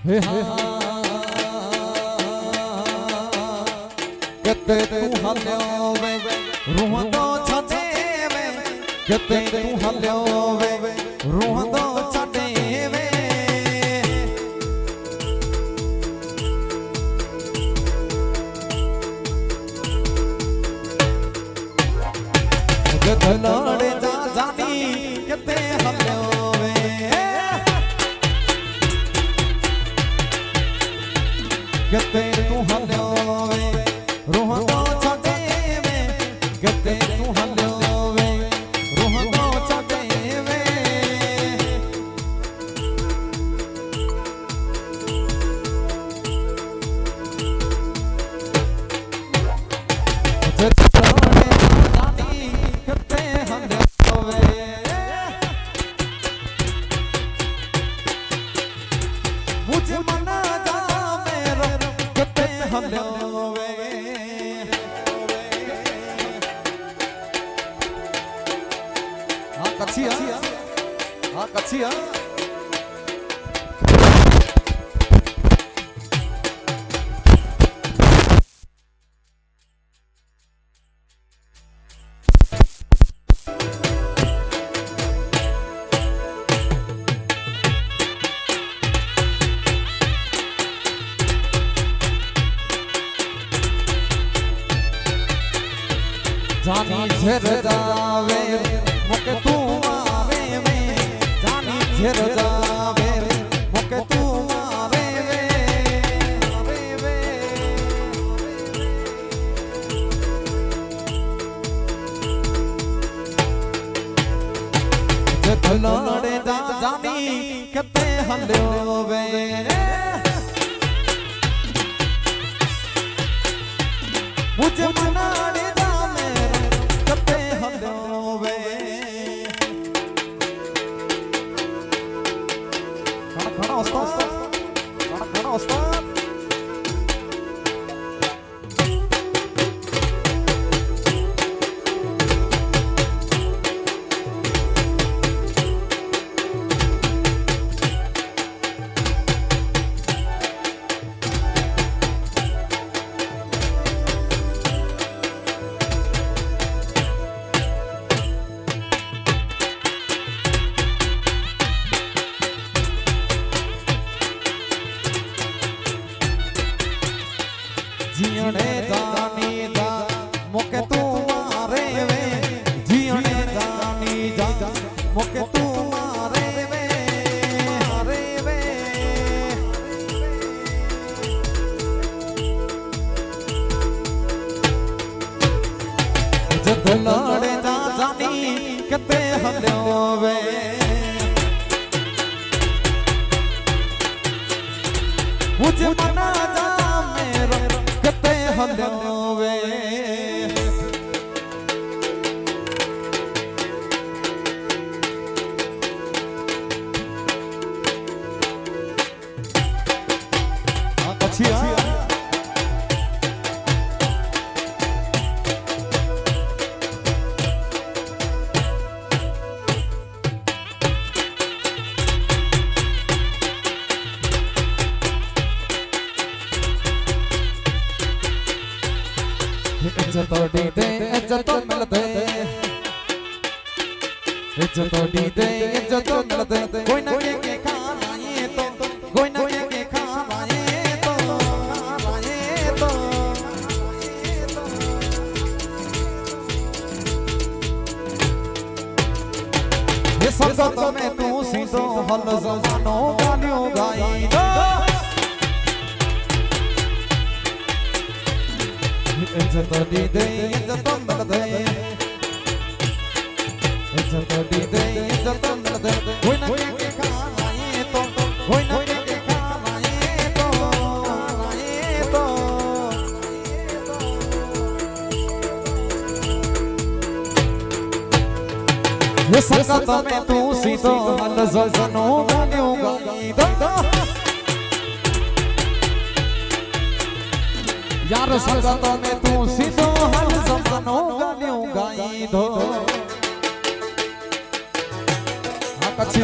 हे किते तू हलियो वे रूहंदो छडे वे किते तू हलियो वे रूहंदो छडे वे गदलाड़े जा जानी किते हलियो वे किते तू हलियो वे रूहंदो छडे वे किते तू हलियो वे रूहंदो छडे वे मुझे मना जा मेरा किते हलियो वे हाँ कच्छिया जानी झर जावे मुके तू आवे वे जानी झर जावे मुके तू आवे वे आवे वे गदलाड़े जा जानी किते हलियो वे मुझे मनाड़े जियणे जानी जा मुके तू मारे वे जियणे जानी जा मुके तू मारे वे मारे वे गदलाड़े जा जानी किते हलियो वे मुझे मना जा मेरा किते हलियो वे कच्छिया इज्जत दीदे इज्जत मिलदे इज्जत दीदे इज्जत मिलदे कोई ना के खाना ये तो कोई ना के खाना ये तो ये संगत में तू सीधो हल जमानो गालियों गाई दो इज्जत दीदे इज्जत मिलदे इज्जत दीदे इज्जत मिलदे कोई ना के खाना ये तो कोई ना के खाना ये तो ये संगत में तू सीधो हल जनो गालियों गाई दो यार संगत में तू सीधो हल जनो गालियों गाई दो हाँ कच्छी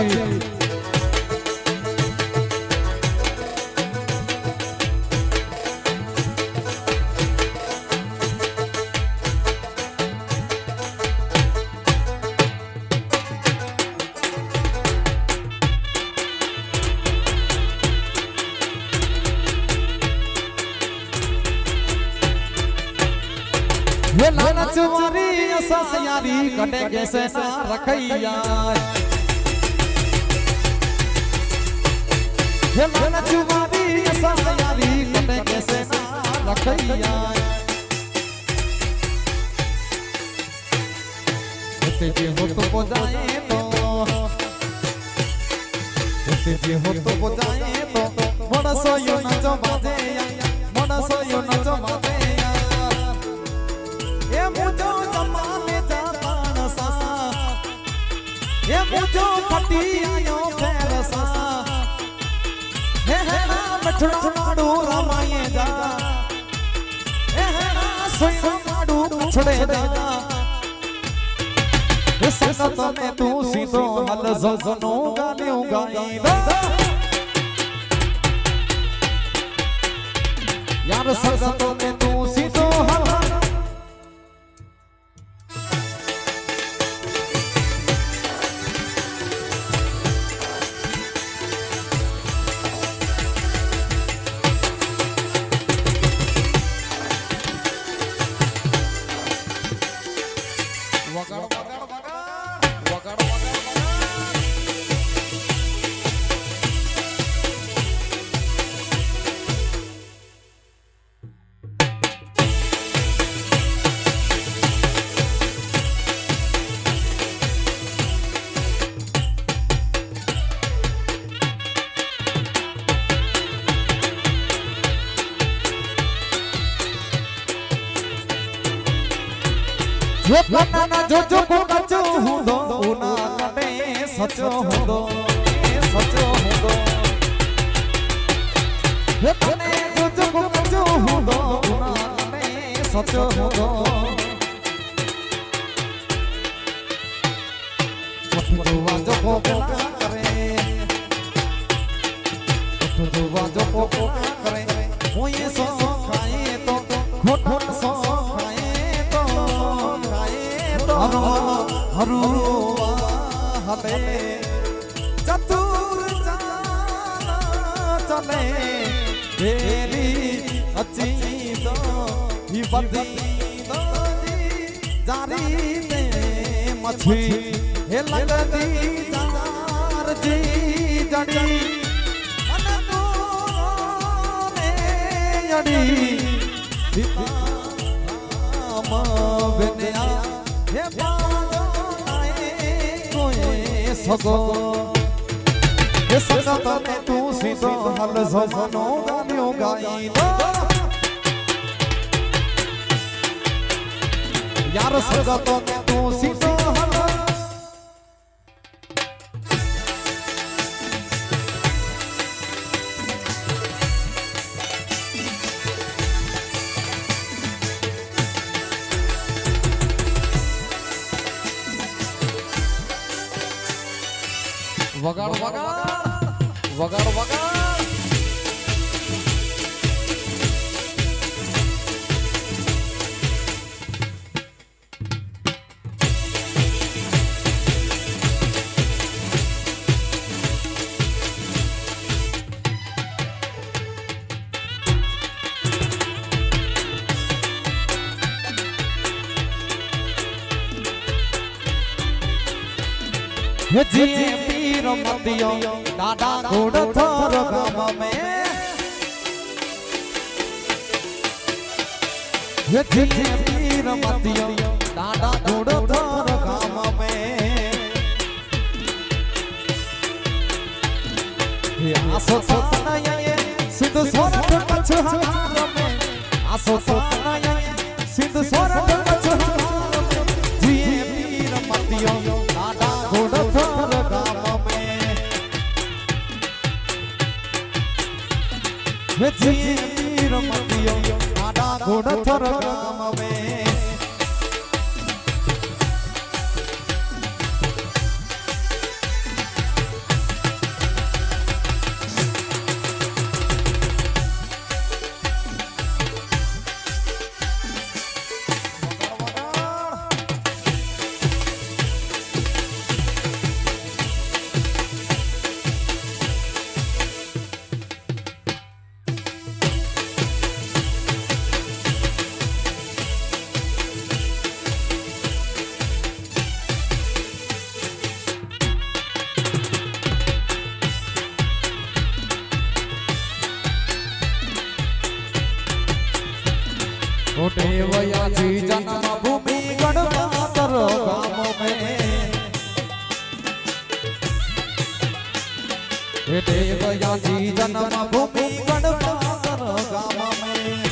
ये लालच वारी ससयारी कटे कैसे ना रखैया ये लालच वारी ससयारी कटे कैसे ना रखैया तेरे हो तो बजाए तो तेरे हो तो बजाए तो बड़ा सोयो न जो बाजे बड़ा सोयो न जो बाजे ये मुझो जमाने जाता न सा ये मुझो फटी आयो फेर सा हे ना मछड़ा नाडू रामाये जा हे ना सोयो नाडू छड़े जा संगत में तू सीधो हल ज़नो गालियों गाईंदा यार संगत में तू सीधो हल जो पन्ना जो को कचो हुंदो उना कटे सचो हुंदो सचो हुंदो जो पन्ने जो को कचो हुंदो उना कटे सचो हुंदो पठुवा जो को करे पठुवा जो को करे मोये सो खाए तो खोट खोट सो हरुआ हले चतुर चले तेरी अच्छी दो ही बदी दो जी जारी दे मछली हे लगदी जार जी जड़ी मन तो ने जड़ी सीता बिनया हे सगो ये संगत में तू सीधो हल ज़नो गालियों गाईंदा यार संगत में तू सीधो हल वगाड़ वगाड़ वगाड़ वगाड़ जी पीर मतियो डाडा घोड़ थोर गाम में जी पीर मतियो डाडा घोड़ थोर गाम में आसो सोना ये सिद्ध सोरठ कछहार में आसो सोना ये सिद्ध सोरठ कछहार में जी पीर मतियो डाडा घोड़ थोर गाम में जी पीर मतियो डाडा घोड़ थोर गाम में वया जी जन्म भूमि गणमातर गाम में वया जी जन्म भूमि गणमातर गाम में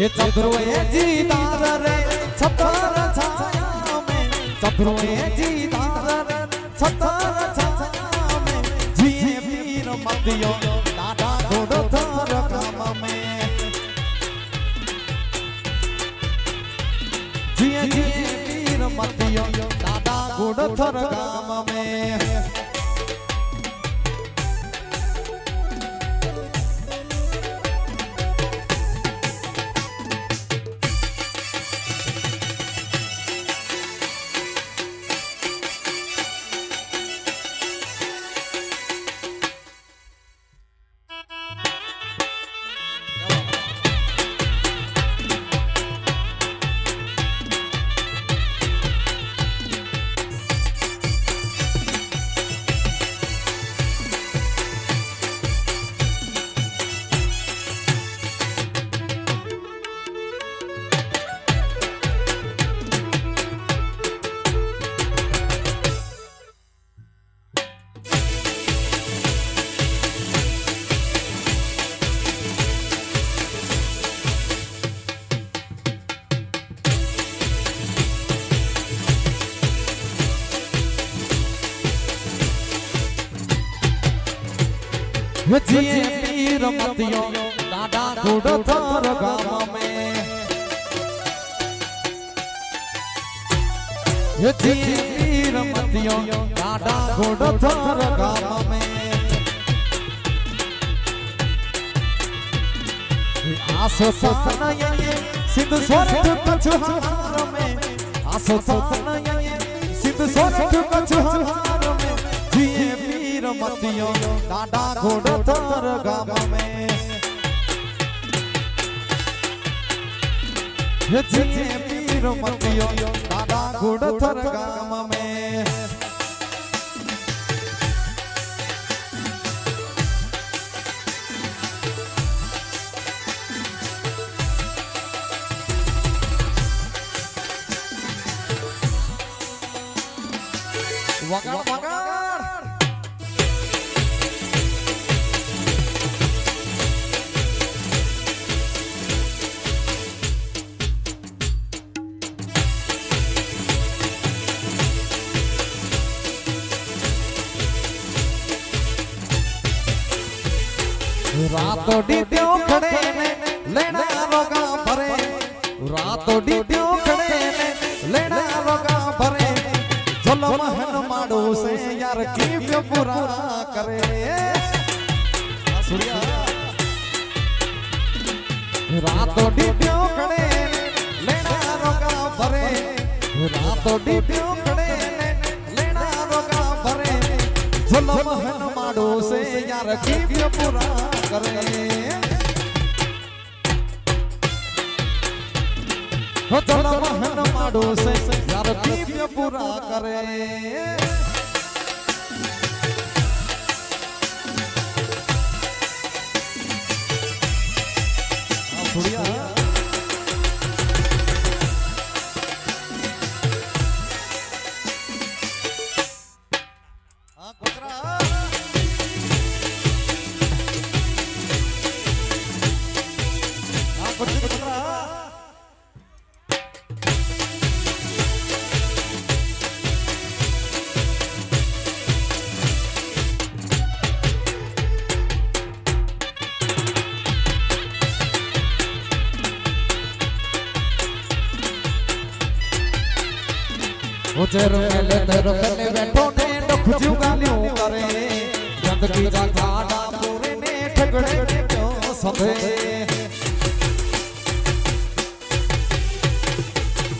ये चतुर्वे जी दार रे छतर छाया में चतुर्वे जी दार रे छतर छाया में जिए वीर मतियो दादा घोड़ थर गाम में जिए जिए वीर मतियो दादा घोड़ थर गाम में जिए वीर मतियो दादा घोड़ थर गाम में जिए वीर मतियो दादा घोड़ थर गाम में आसो सतना ये सिंध सोरठ कछुहार में आसो सतना ये सिंध सोरठ कछुहार में जिए वीर मतियो दादा घोड़ थर गाम में जिए वीर मतियो दादा घोड़ थर गाम में वगाड़ वगाड़ रातों डीड्यो खड़े ने लेना रोगा भरे रातों डीड्यो खड़े ने लेना रोगा भरे जुल्म हन माडो से यार की बुरा करे सूर्या रातों डीड्यो खड़े लेना रोगा भरे रातों डीड्यो खड़े लेना रोगा भरे जुल्म हन माडो से यार की बुरा करे हो जुल्म हन माडो से यार की पूरा करे बढ़िया तेरो खेले बैठो ने दुख जुगालियों करे जिंदगी दा घाटा पूरे ने ठगड़े ने क्यों सधे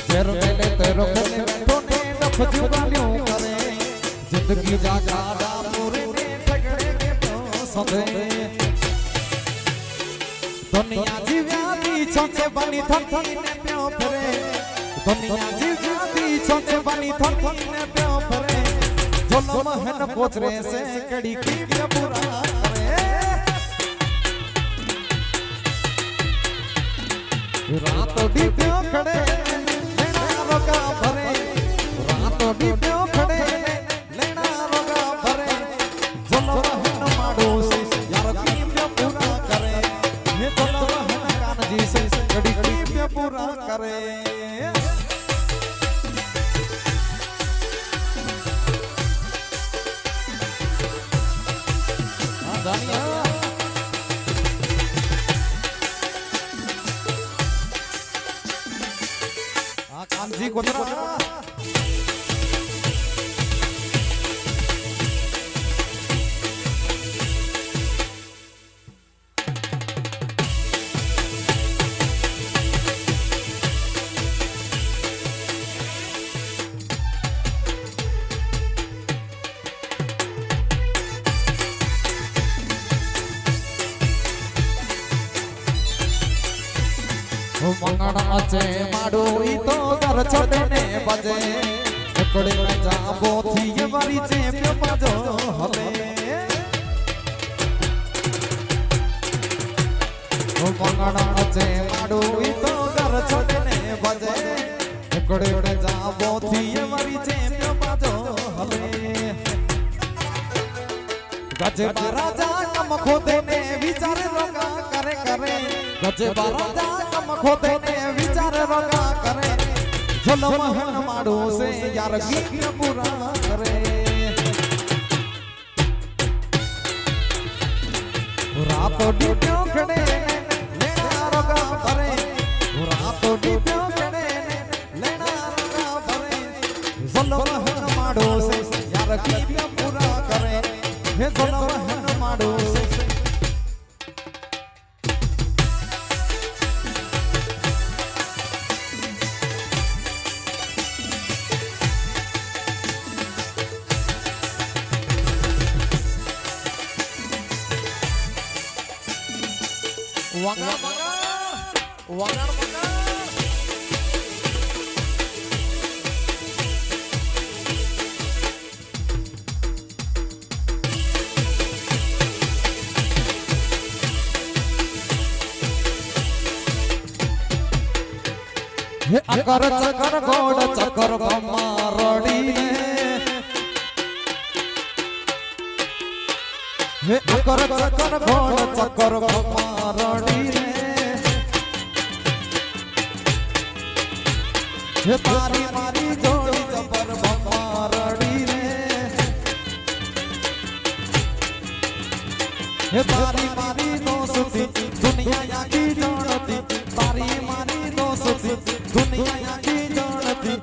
तेरो खेले बैठो ने दुख जुगालियों करे जिंदगी दा घाटा पूरे ने ठगड़े ने क्यों सधे दुनिया जीव्या दी छोटे बनी थकी ने प्यो फिरे दुनिया जीव्या दी छोटे बनी थकी ने प्यो फिरे जुल्म हन पोचरे से कड़ी की बुरा करे रातों डीप्यो खड़े लेना रोगा भरे रातों डीप्यो खड़े लेना रोगा भरे जलवहन माडो से यार डीप्यो पूरा करे ये जलवहन कान जी से घड़ी डीप्यो पूरा करे हाँ जानिए कानजी कोतरा मंगड़ा चे माडो ई तो घर छोड़े ने बजे एकड़े में जाबो थी ये वाली चे पे बाजो हले ओ मंगड़ा चे माडो ई तो घर छोड़े ने बजे एकड़े में जाबो थी ये वाली चे पे बाजो हले गजे राजा कम खोदे ने विचार रोगा करे करे गजे राजा खोदे ने विचार रोगा करे जलमहन माडो से यार गीत पूरा करे रातों डीप्यो खड़े लेना रोगा भरे रातों डीप्यो खड़े लेना रोगा भरे जलमहन माडो से यार गीत पूरा करे हे जलमहन माडो से वांगड़ अकर चकर घोड़ चकर मारड़ी हे अकर चकर घोड़ चकर मारड़ी हे तारी मारी जोड़ी जबर मारड़ी रे हे तारी मारी दोस्ती दुनिया या की जानती तारी मारी दोस्ती दुनिया या की जानती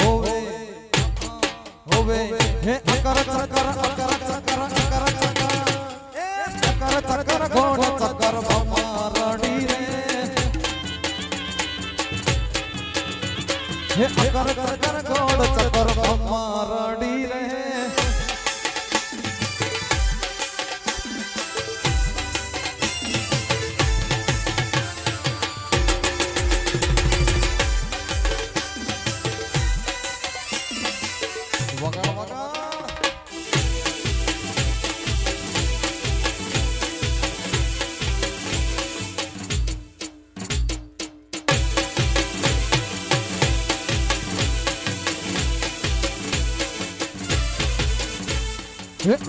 होवे होवे हे अकर चकर घोड़ चकर मारड़ी रे हे अकर घोड़ चकर मारड़ी रे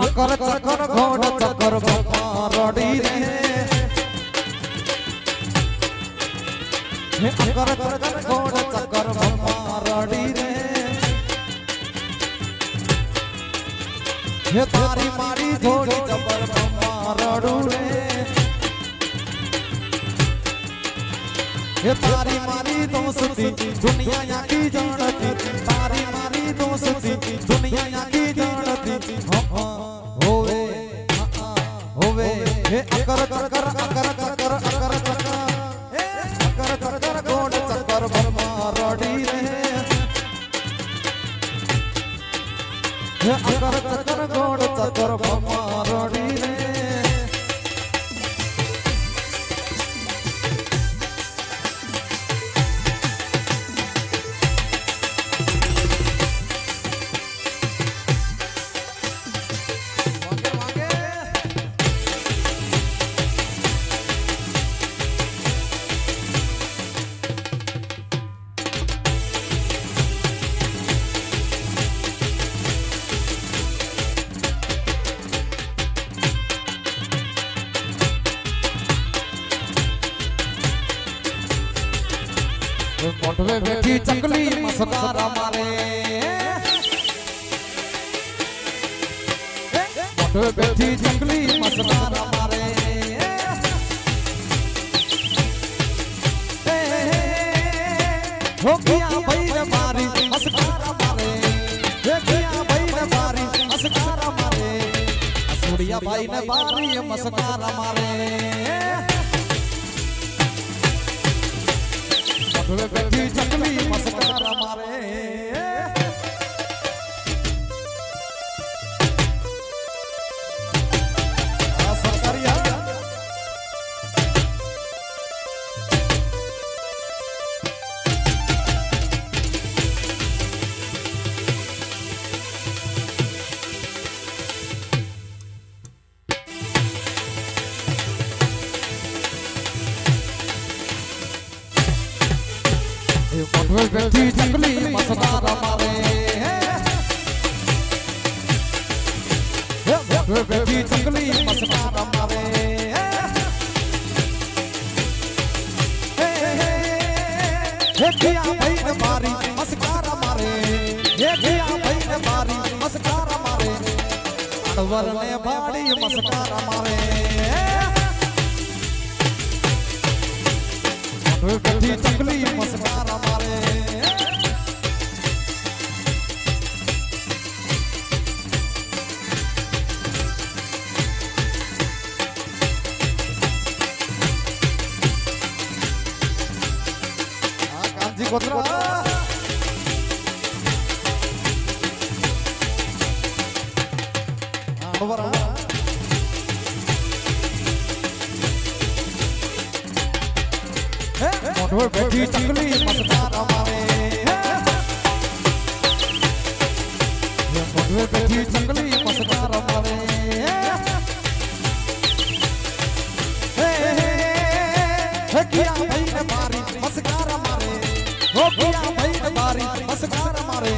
अकर चकर घोड़ चकर मारड़ी रे अकर चकर घोड़ चकर मारड़ी रे हे तारी मारी घोड़ी जबर मारड़ू रे हे तारी मारी दोस्ती दुनिया या की जानती तारी मारी दोस्ती दुनिया या की जानती होवे होवे हे अकर चकर घोड़ चकर मारड़ी रे हे अकर चकर घोड़ चकर मारड़ी रे મોઢવે બેઠી ચકલી મસ્કાર મારે મોઢવે બેઠી ચકલી મસ્કાર મારે હો કિયા ભાઈ ને મારી મસ્કાર મારે હે કિયા ભાઈ ને મારી મસ્કાર મારે સુડિયા ભાઈ ને મારી મસ્કાર મારે મોઢવે બેઠી ચકલી મસ્કાર મારે આ સરકારિયા મોઢવે બેઠી ચકલી મસ્કાર મારે મોઢવે બેઠી ચકલી મસ્કાર મારે હે કિયા ભાઈ ને મારી મસ્કાર મારે હે કિયા ભાઈ ને મારી મસ્કાર મારે અડવર ને ભાડી મસ્કાર મારે મોઢવે બેઠી ચકલી મસ્કાર મારે કામજી કોતરા મોઢવે બેઠી ચકલી મસ્કાર મારે મોઢવે બેઠી ચકલી મસ્કાર મારે હે કિયા ભાઈ ને મારી મસ્કાર મારે હો કિયા ભાઈ ને મારી મસ્કાર મારે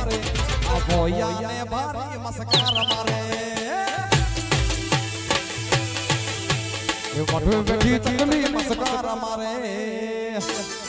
આ ભોયા ને મારી મસ્કાર મારે મોઢવે બેઠી ચકલી મસ્કાર મારે